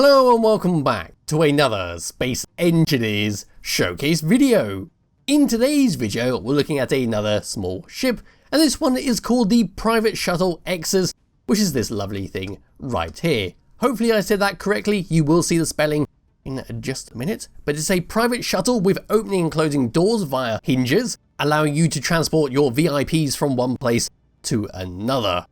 Hello and welcome back to another Space Engineers Showcase video. In today's video we're looking at another small ship, and this one is called the Private Shuttle Aexis, which is this lovely thing right here. Hopefully I said that correctly, you will see the spelling in just a minute, but it's a private shuttle with opening and closing doors via hinges, allowing you to transport your VIPs from one place to another.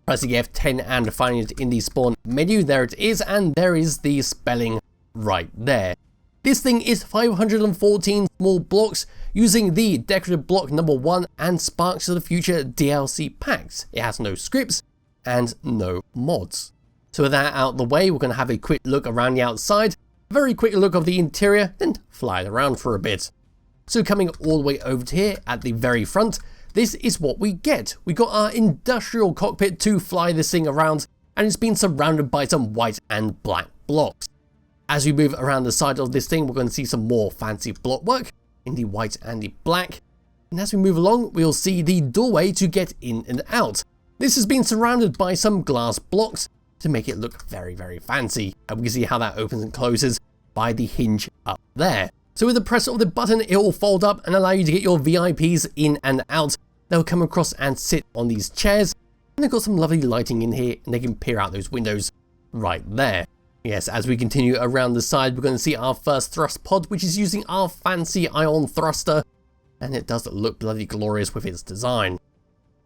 Pressing F10 and finding it in the spawn menu, there it is, and there is the spelling right there. This thing is 514 small blocks using the decorative block number 1 and Sparks of the Future DLC packs. It has no scripts and no mods. So with that out of the way, we're going to have a quick look around the outside, a very quick look of the interior, then fly it around for a bit. So coming all the way over to here at the very front, this is what we get. We got our industrial cockpit to fly this thing around, and it's been surrounded by some white and black blocks. As we move around the side of this thing, we're going to see some more fancy block work in the white and the black. And as we move along, we'll see the doorway to get in and out. This has been surrounded by some glass blocks to make it look very, very fancy. And we can see how that opens and closes by the hinge up there. So with the press of the button, it will fold up and allow you to get your VIPs in and out. They'll come across and sit on these chairs, and they've got some lovely lighting in here, and they can peer out those windows right there. Yes, as we continue around the side, we're going to see our first thrust pod, which is using our fancy ion thruster, and it does look bloody glorious with its design.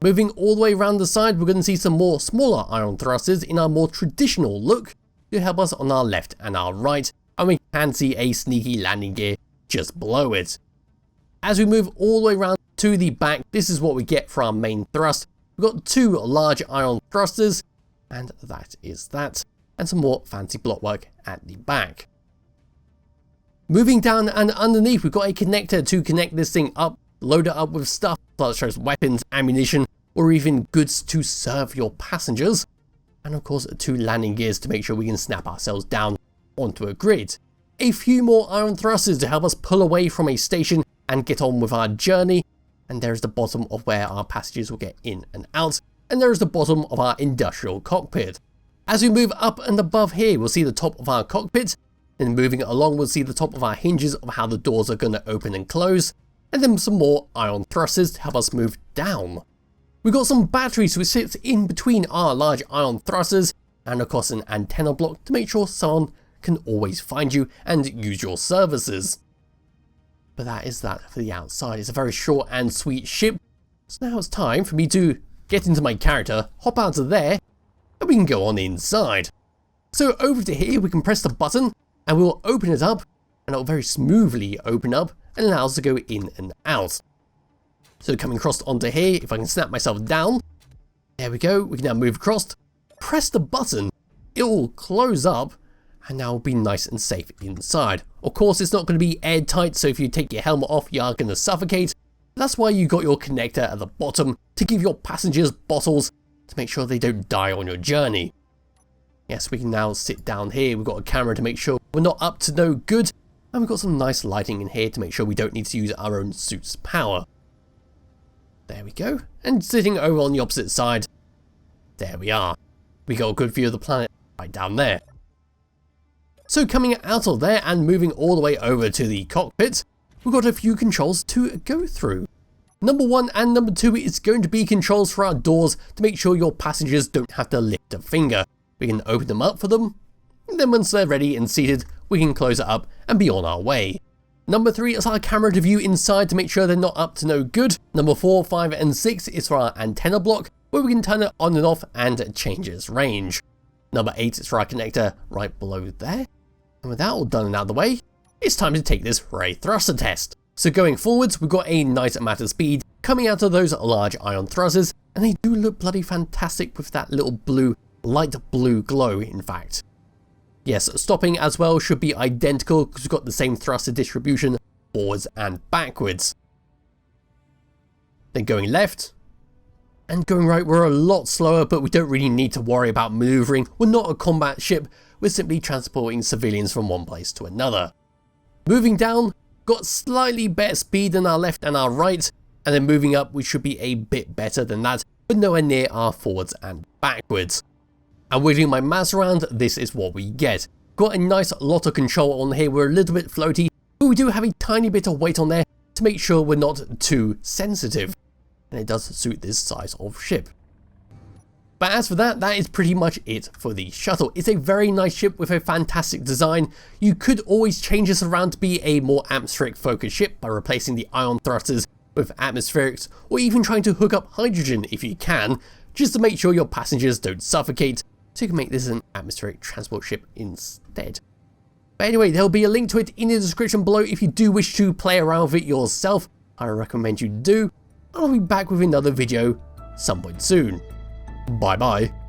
Moving all the way around the side, we're going to see some more smaller ion thrusters in our more traditional look to help us on our left and our right, and we can see a sneaky landing gear just below it. As we move all the way around to the back, this is what we get for our main thrust. We've got two large ion thrusters, and that is that, and some more fancy block work at the back. Moving down and underneath, we've got a connector to connect this thing up, load it up with stuff such as weapons, ammunition, or even goods to serve your passengers, and of course 2 landing gears to make sure we can snap ourselves down onto a grid. A few more ion thrusters to help us pull away from a station and get on with our journey, and there's the bottom of where our passengers will get in and out, and there's the bottom of our industrial cockpit. As we move up and above here, we'll see the top of our cockpit, and moving along we'll see the top of our hinges of how the doors are going to open and close, and then some more ion thrusters to help us move down. We've got some batteries which sits in between our large ion thrusters, and of course an antenna block to make sure someone can always find you and use your services. But that is that for the outside. It's a very short and sweet ship. So now it's time for me to get into my character, hop out of there, and we can go on inside. So over to here, we can press the button and we'll open it up, and it'll very smoothly open up and allow us to go in and out. So coming across onto here, if I can snap myself down, there we go. We can now move across, press the button, it will close up, and now be nice and safe inside. Of course, it's not going to be airtight, so if you take your helmet off, you are going to suffocate. That's why you got your connector at the bottom to give your passengers bottles to make sure they don't die on your journey. Yes, we can now sit down here. We've got a camera to make sure we're not up to no good, and we've got some nice lighting in here to make sure we don't need to use our own suit's power. There we go. And sitting over on the opposite side, there we are. We got a good view of the planet right down there. So coming out of there and moving all the way over to the cockpit, we've got a few controls to go through. Number 1 and number 2 is going to be controls for our doors to make sure your passengers don't have to lift a finger. We can open them up for them, and then once they're ready and seated, we can close it up and be on our way. Number 3 is our camera to view inside to make sure they're not up to no good. Number 4, 5 and 6 is for our antenna block, where we can turn it on and off and change its range. Number 8 is for our connector right below there. And with that all done and out of the way, it's time to take this for a thruster test. So going forwards, we've got a nice amount of speed coming out of those large ion thrusters, and they do look bloody fantastic with that little blue, light blue glow in fact. Yes, stopping as well should be identical because we've got the same thruster distribution forwards and backwards. Then going left, and going right, we're a lot slower, but we don't really need to worry about maneuvering. We're not a combat ship, we're simply transporting civilians from one place to another. Moving down, got slightly better speed than our left and our right, and then moving up we should be a bit better than that, but nowhere near our forwards and backwards. And wiggling my mouse around, this is what we get. got a nice lot of control on here. We're a little bit floaty, but we do have a tiny bit of weight on there to make sure we're not too sensitive. And it does suit this size of ship. But as for that is pretty much it for the shuttle. It's a very nice ship with a fantastic design. You could always change this around to be a more atmospheric focused ship by replacing the ion thrusters with atmospherics, or even trying to hook up hydrogen if you can, just to make sure your passengers don't suffocate, so you can make this an atmospheric transport ship instead. But anyway, there'll be a link to it in the description below if you do wish to play around with it yourself. I recommend you do. I'll be back with another video some point soon. Bye bye.